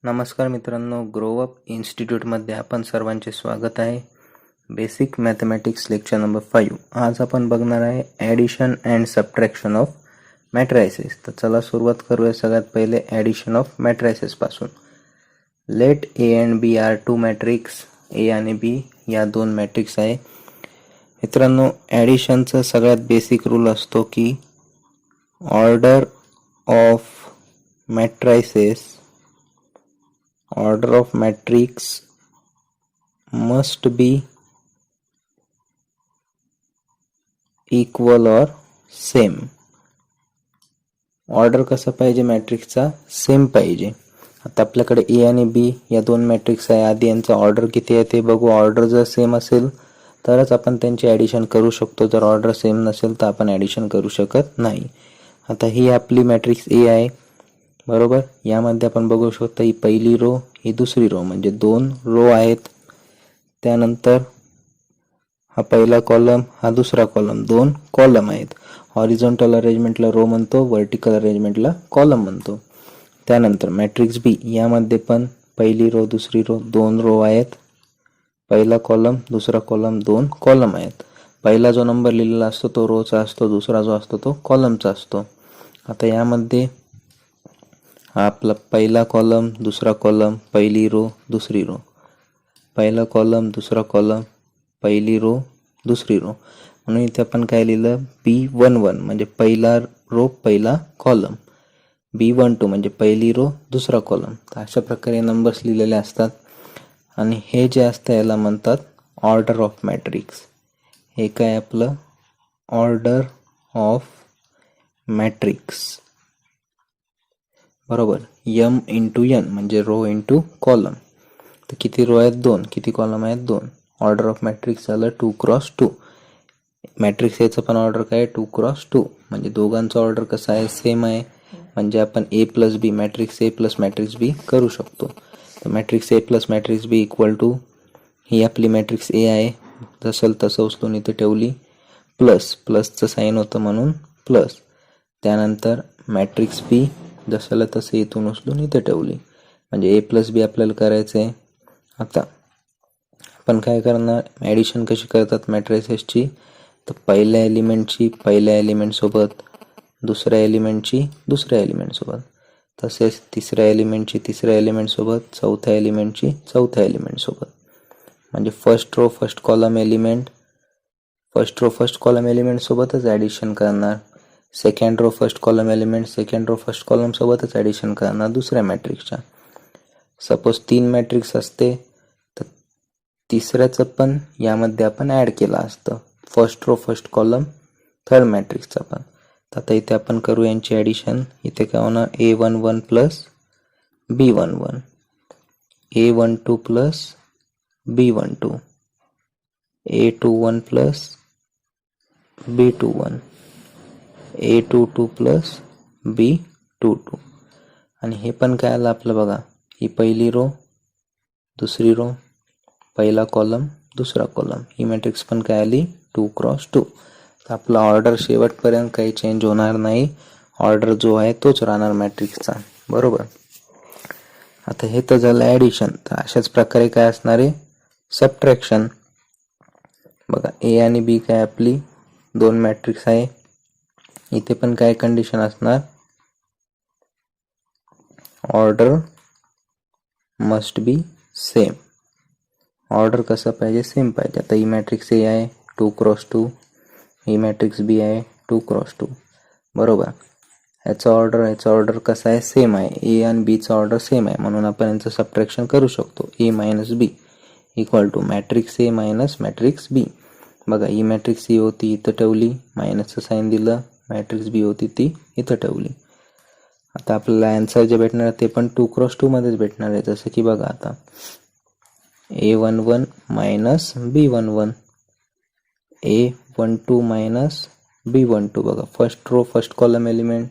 नमस्कार मित्रांनो, grow up इन्स्टिट्यूटमध्ये आपण सर्वांचे स्वागत आहे. Basic mathematics lecture number 5. आज आपण बघणार आहे addition and subtraction of matrices. तर चला सुरुवात करूया सगळ्यात पहिले ॲडिशन ऑफ मॅट्रायसेस पासून. Let A and B are two matrix. A आणि बी या दोन मॅट्रिक्स आहे. मित्रांनो, ॲडिशनचा सगळ्यात बेसिक रूल असतो की order of matrices order of matrix must be equal or same. Order कसा पाहिजे मॅट्रिक्सचा? सेम पाहिजे. आता आपल्याकडे ए आणि बी या दोन मॅट्रिक्स आहे. आधी यांचा ऑर्डर किती आहे ते बघू. ऑर्डर जर सेम असेल तरच आपण त्यांची ॲडिशन करू शकतो. जर ऑर्डर सेम नसेल तर आपण ॲडिशन करू शकत नाही. आता ही आपली मॅट्रिक्स ए आहे, बरोबर. यामध्ये आपण बघू शकतो ही पहिली रो, ही दुसरी रो, म्हणजे दोन रो आहेत. त्यानंतर हा पहिला कॉलम, हा दुसरा कॉलम, दोन कॉलम आहेत. हॉरिझॉन्टल अरेंजमेंटला रो म्हणतो, व्हर्टिकल अरेंजमेंटला कॉलम म्हणतो. त्यानंतर मॅट्रिक्स बी, यामध्ये पण पहिली रो दुसरी रो दोन रो आहेत. पहिला कॉलम दुसरा कॉलम दोन कॉलम आहेत. पहिला जो नंबर लिहिलेला असतो तो रोचा असतो, दुसरा जो असतो तो कॉलमचा असतो. आता यामध्ये हा आपला पहिला कॉलम दुसरा कॉलम पहिली रो दुसरी रो, पहिला कॉलम दुसरा कॉलम पहिली रो दुसरी रो, म्हणून इथे आपण काय लिहिलं B11 म्हणजे पहिला रो पहिला कॉलम, B12 म्हणजे पहिली रो दुसरा कॉलम. तर अशा प्रकारे नंबर्स लिहिलेले असतात. आणि हे जे असतं याला म्हणतात ऑर्डर ऑफ मॅट्रिक्स. हे काय आपलं ऑर्डर ऑफ मॅट्रिक्स, बरोबर. m इंटू n म्हणजे रो इंटू कॉलम. तर किती रो आहेत? दोन. किती कॉलम आहेत? दोन. ऑर्डर ऑफ मॅट्रिक्स झालं 2x2. मॅट्रिक्स याचं पण ऑर्डर काय? 2x2. म्हणजे दोघांचा ऑर्डर कसा आहे? सेम आहे. म्हणजे आपण a plus B matrix A plus matrix B करू शकतो. तर matrix A plus matrix B equal to, ही आपली मॅट्रिक्स ए आहे, जसं तसं उचलून इथे ठेवली, प्लसचं साईन होतं म्हणून प्लस. त्यानंतर मॅट्रिक्स बी जसं तसं इथून उचलून इथे ठेवली, म्हणजे ए प्लस बी आपल्याला करायचं आहे. आता आपण काय करणार? ॲडिशन कशी करतात मॅट्रिसेसची? तर पहिल्या एलिमेंटची पहिल्या एलिमेंटसोबत, दुसऱ्या एलिमेंटची दुसऱ्या एलिमेंटसोबत, तसेच तिसऱ्या एलिमेंटची तिसऱ्या एलिमेंटसोबत, चौथ्या एलिमेंटची चौथ्या एलिमेंटसोबत. म्हणजे first row first column element, first row first column एलिमेंटसोबतच ॲडिशन करणार. Second row first column element second row first column सोबतच ॲडिशन करणार दुसऱ्या मॅट्रिक्सच्या. सपोज 3 मॅट्रिक्स असते तर तिसऱ्याचं पण यामध्ये आपण ॲड केलं असतं, first row first column third मॅट्रिक्सचा पण. तर आता इथे आपण करू यांची ॲडिशन. इथे काय होणार? A11 plus B11, A12 plus B12, A21 plus B21, A22 plus B22. आणि हे पण काय आलं आपलं बघा, ही पहिली रो दुसरी रो पहिला कॉलम दुसरा कॉलम, ही मॅट्रिक्स पण काय आली 2x2. तर आपला ऑर्डर शेवटपर्यंत काही चेंज होणार नाही. ऑर्डर जो आहे तोच राहणार मॅट्रिक्सचा, बरोबर. आता हे तर झालं ॲडिशन. तर अशाच प्रकारे काय असणार आहे? सबट्रॅक्शन. बघा, ए आणि बी काय आपली दोन मॅट्रिक्स आहे. इथे पण काय कंडिशन असणार? Order must be same. Order कसं पाहिजे? सेम पाहिजे. आता ही मॅट्रिक्स ए आहे 2x2, ही मॅट्रिक्स बी आहे 2x2, बरोबर. याचा ऑर्डर कसा आहे? सेम आहे. ए आणि बीचा ऑर्डर सेम आहे, म्हणून आपण यांचं सबट्रॅक्शन करू शकतो. A minus B equal to matrix A minus matrix B. बघा, ही मॅट्रिक्स ए होती इथं ठेवली, मायनसचं साईन दिलं, मॅट्रिक्स बी होती ती इथं ठेवली. आता आपल्याला आन्सर जे भेटणार आहे ते पण 2x2 मध्येच भेटणार आहे. जसं की बघा, आता A11 minus B11, A12 minus B12. बघा, first row first column element,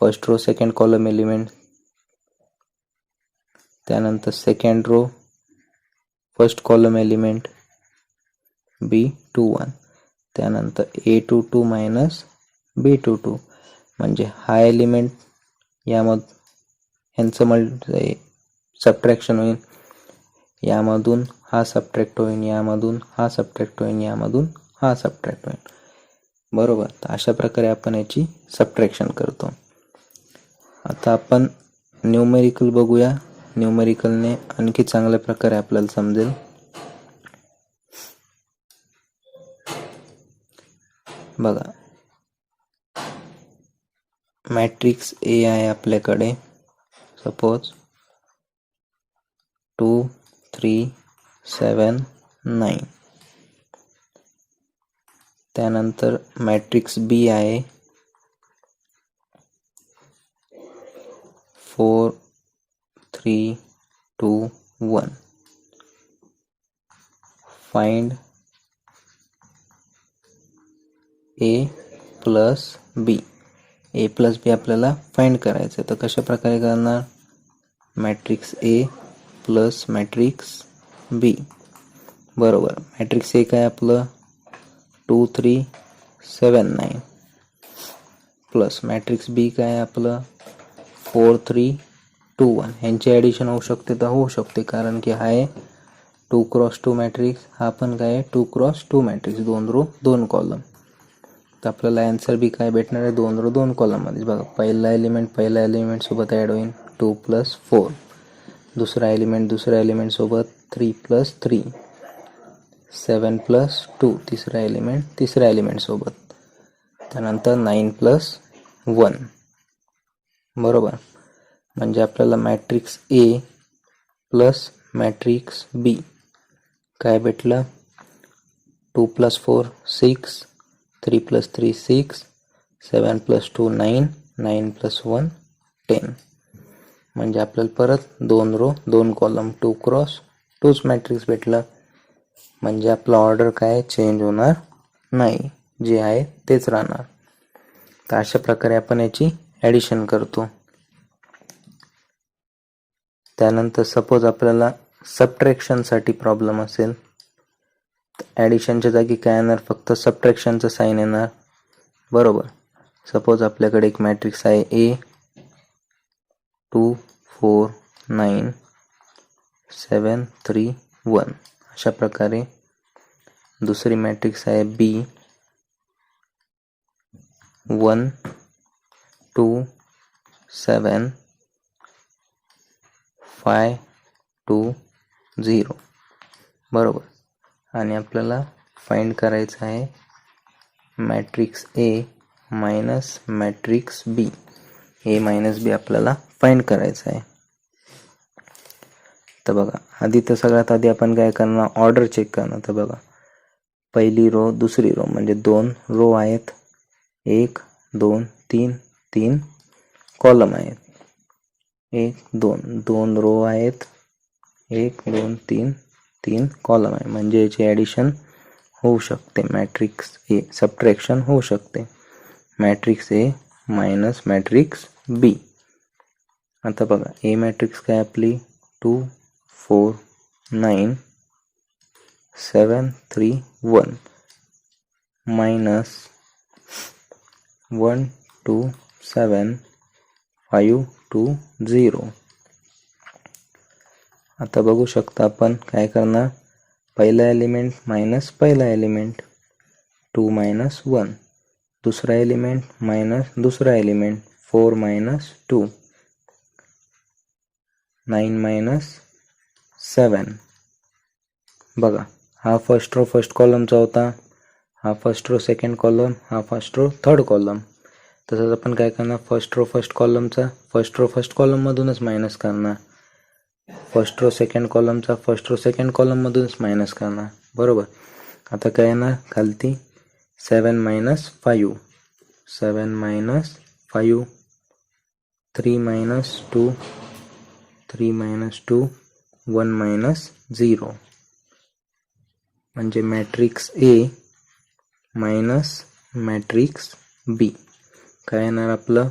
first row second column element, त्यानंतर second row first column element B21, त्यानंतर A22 मायनस B22. म्हणजे हा एलिमेंट यामध्ये ह्यांचं सबट्रॅक्शन होईल, यामधून हा सबट्रॅक्ट होईल, यामधून हा सबट्रॅक्ट होईल, यामधून हा सबट्रॅक्ट होईल. बरोबर. तर अशा प्रकारे आपण याची सबट्रॅक्शन करतो. आता आपण न्यूमेरिकल बघूया. न्यूमेरिकलने आणखी चांगल्या प्रकारे आपल्याला समजेल. बघा, मॅट्रिक्स ए आहे आपल्याकडे. सपोज 2 3 7 9. त्यानंतर मॅट्रिक्स बी आहे 4 3 2 1. फाइंड ए प्लस बी. ए प्लस बी आपल्याला फाइंड करायचं. तर कशा प्रकारे करणार? मॅट्रिक्स ए प्लस मॅट्रिक्स बी. बरोबर. मॅट्रिक्स ए काय आपलं 2 3 7 9 प्लस मॅट्रिक्स बी काय आपलं 4 3 2 1. ह्यांची ॲडिशन होऊ शकते तर होऊ शकते, कारण की हा आहे 2 क्रॉस 2 मॅट्रिक्स, हा पण काय आहे 2 क्रॉस 2 मॅट्रिक्स, 2 रो 2 कॉलम. तर आपल्याला आन्सर बी काय भेटणार आहे 2 रो 2 कॉलममध्ये. बघा, पहिला एलिमेंट सोबत ॲड होईल 2 + 4. दुसरा एलिमेंट सोबत 3 + 3, 7 + 2. तिसरा एलिमेंट सोबत. त्यानंतर 9 + 1. बरोबर. म्हणजे आपल्याला मॅट्रिक्स ए प्लस मॅट्रिक्स बी काय भेटलं 2 + 4 6, 3 + 3 6, 7 + 2 9, 9 + 1 10. म्हणजे आपल्याला परत 2 रो 2 कॉलम 2 क्रॉस 2च मॅट्रिक्स भेटलं. म्हणजे आपला ऑर्डर काय चेंज होणार नाही, जे आहे तेच राहणार. तर अशा प्रकारे आपण याची ॲडिशन करतो. त्यानंतर सपोज आपल्याला सबट्रॅक्शनसाठी प्रॉब्लेम असेल, ॲडिशनच्या जागी काय येणार, फक्त सबट्रॅक्शनचं साईन येणार. बरोबर. सपोज आपल्याकडे एक मॅट्रिक्स आहे ए 2 4 9 7 3 1. अशा प्रकारे दुसरी मॅट्रिक्स आहे बी 1 2 7 5 2 0. बरोबर. आणि आपल्याला फाइंड करायचं आहे matrix A minus matrix B. A minus बी आपल्याला फाइंड करायचं आहे. तर बघा, आधी तर सगळ्यात आधी आपण काय करणार, ऑर्डर चेक करणार. तर बघा, पहिली रो दुसरी रो म्हणजे 2 रो आहेत, 1 2 3 3 कॉलम आहेत, 1 2 2 रो आहेत, 1 2 3 3 कॉलम आहे. म्हणजे याची ॲडिशन होऊ शकते, मॅट्रिक्स ए सबट्रॅक्शन होऊ शकते, मॅट्रिक्स ए मायनस मॅट्रिक्स बी. आता बघा, ए मॅट्रिक्स काय आपली 2 4 9 7 3 1 मायनस 1 2 7 5 2 0. आता बघू शकता आपण काय करणार, पहिला एलिमेंट मायनस पहिला एलिमेंट 2 - 1, दुसरा एलिमेंट मायनस दुसरा एलिमेंट 4 - 2, 9 - 7. बघा, हा फर्स्ट रो फर्स्ट कॉलमचा होता, हा फर्स्ट रो सेकंड कॉलम, हा फर्स्ट रो थर्ड कॉलम. तसंच आपण काय करणार, फर्स्ट रो फर्स्ट कॉलमचा फर्स्ट रो फर्स्ट कॉलममधूनच मायनस करणार, फर्स्ट रो सेकंड कॉलमचा फर्स्ट रो सेकंड कॉलममधूनच मायनस करणार. बरोबर. आता काय येणार खालती 7 - 5, 7 - 5, 3 - 2, 3 - 2, 1 - 0. म्हणजे मॅट्रिक्स ए मायनस मॅट्रिक्स बी काय येणार आपलं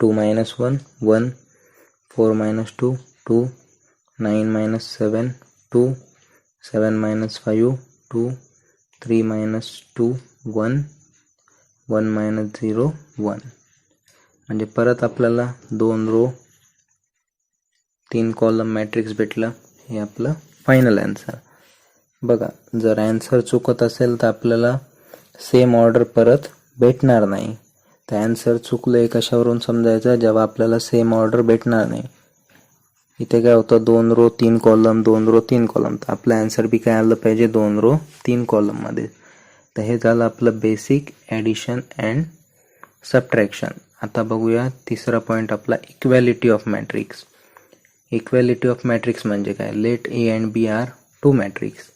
2 - 1 1, 4 - 2 2, 9 - 7 2, 7 - 5 2, 3 - 2 1, 1 - 0 1. म्हणजे परत आपल्याला 2 रो 3 कॉलम मॅट्रिक्स भेटलं. हे आपलं फायनल आन्सर. बघा, जर आन्सर चुकत असेल तर आपल्याला सेम ऑर्डर परत भेटणार नाही. तर आन्सर चुकलंय कशावरून समजायचं, जेव्हा आपल्याला सेम ऑर्डर भेटणार नाही. इथे काय होतं, 2 रो 3 कॉलम, 2 रो 3 कॉलम. तर आपलं आन्सर बी काय आलं पाहिजे, 2 रो 3 कॉलम मध्ये. तर हे झालं आपलं बेसिक ॲडिशन अँड सबट्रॅक्शन. आता बघूया तिसरा पॉईंट आपला, equality of matrix. Equality of matrix म्हणजे काय, let A and B are 2 matrix.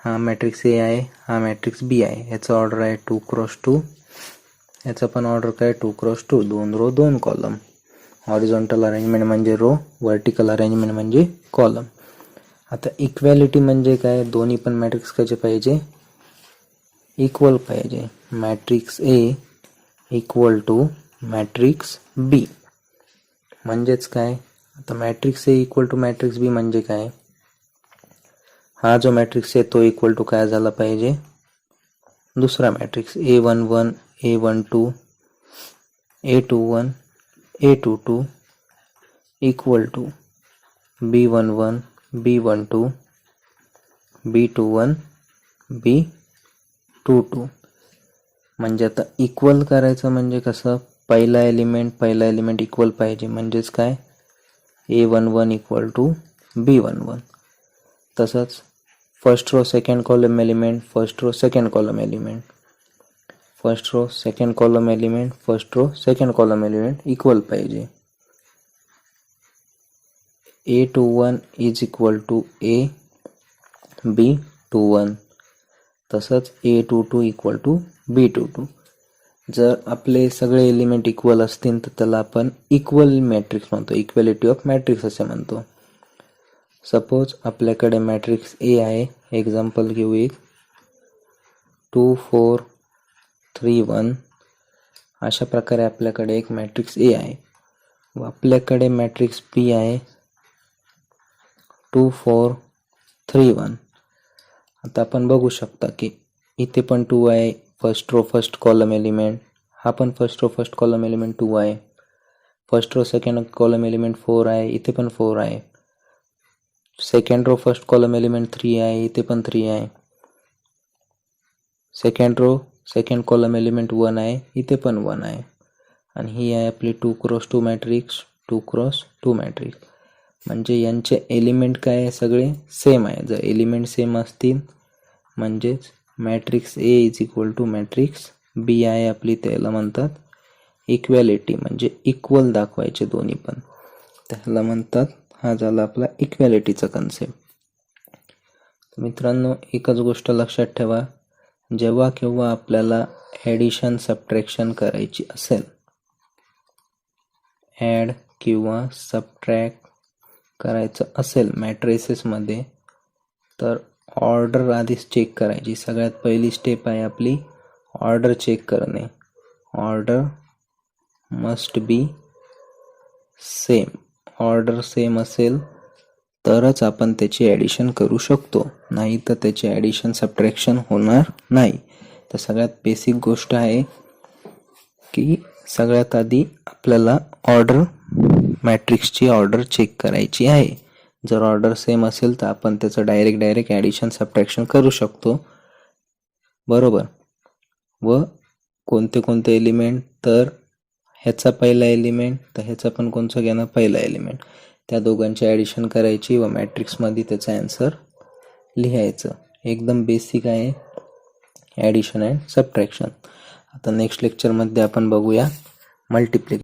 हा मॅट्रिक्स ए आहे, हा मॅट्रिक्स बी आहे. याचा ऑर्डर आहे 2x2. याचा पण ऑर्डर काय 2x2, 2 row 2 column. Horizontal arrangement म्हणजे रो, व्हर्टिकल अरेंजमेंट म्हणजे कॉलम. आता इक्वॅलिटी म्हणजे काय, दोन्ही पण मॅट्रिक्स कसे पाहिजे, इक्वल पाहिजे. Matrix A equal to matrix B. म्हणजेच काय, आता matrix A equal to matrix B म्हणजे काय, हा जो मॅट्रिक्स आहे तो इक्वल टू काय झाला पाहिजे, दुसरा matrix A11 A12 A21 A22 equal to B11 B12 B21 B22. म्हणजे आता इक्वल करायचं म्हणजे कसं, पहिला एलिमेंट इक्वल पाहिजे. म्हणजेच काय, A11 इक्वल टू B11. तसंच first row second column element, first row second column element, first row second column element, first row second column element equal पाहिजे. A21 is equal to A B21. तसंच A22 equal to B22. जर आपले सगळे element equal असतील तर त्याला आपण equal matrix म्हणतो, इक्वॅलिटी ऑफ मॅट्रिक्स असे म्हणतो. सपोज आपल्याकडे मॅट्रिक्स ए आहे, एक्झाम्पल घेऊ एक 2 4 3 1. अशा प्रकारे आपल्याकडे एक मॅट्रिक्स ए आहे. व आपल्याकडे मॅट्रिक्स बी आहे 2 4 3 1. आता आपण बघू शकता की इथे पण 2 आहे, first row first column element. हा पण first row first column element 2 आहे. First row second column element 4 आहे, इथे पण 4 आहे. Second row first column element 3 आहे, इथे पण 3 आहे. Second row second column element 1 आहे, इथे पण 1 आहे. आणि ही आहे आपली 2x2 मॅट्रिक्स, 2x2 मॅट्रिक्स. म्हणजे यांचे एलिमेंट काय आहे, सगळे सेम आहे. जर एलिमेंट सेम असतील म्हणजेच matrix A is equal to matrix B आहे आपली, त्याला म्हणतात इक्वॅलिटी. म्हणजे इक्वल दाखवायचे दोन्ही पण, त्याला म्हणतात. हा झाला आपला इक्वॅलिटीचा कन्सेप्ट. मित्रांनो, एकच गोष्ट लक्षात ठेवा, जेव्हा केव्हा आपल्याला ॲडिशन सबट्रॅक्शन करायची असेल, ॲड किंवा सबट्रॅक्ट करायचं असेल मॅट्रिसेसमध्ये, तर ऑर्डर आधीच चेक करायची. सगळ्यात पहिली स्टेप आहे आपली ऑर्डर चेक करणे. Order must be same. Order same असेल तरच आपण त्याची ॲडिशन करू शकतो, नाही तर त्याची ॲडिशन सबट्रॅक्शन होणार नाही. तर सगळ्यात बेसिक गोष्ट आहे की सगळ्यात आधी आपल्याला ऑर्डर, मॅट्रिक्सची ऑर्डर चेक करायची आहे. जर ऑर्डर सेम असेल तर आपण त्याचं डायरेक्ट ॲडिशन सबट्रॅक्शन करू शकतो, बरोबर. व कोणते कोणते एलिमेंट, तर ह्याचा पहिला एलिमेंट तर ह्याचा पण कोणचा घेणार, पहिला एलिमेंट. त्या दोघांची ॲडिशन करायची व मॅट्रिक्समध्ये त्याचा आन्सर लिहायचं. एकदम बेसिक आहे ॲडिशन अँड सबट्रॅक्शन. आता नेक्स्ट लेक्चरमध्ये आपण बघूया मल्टिप्लिकेशन.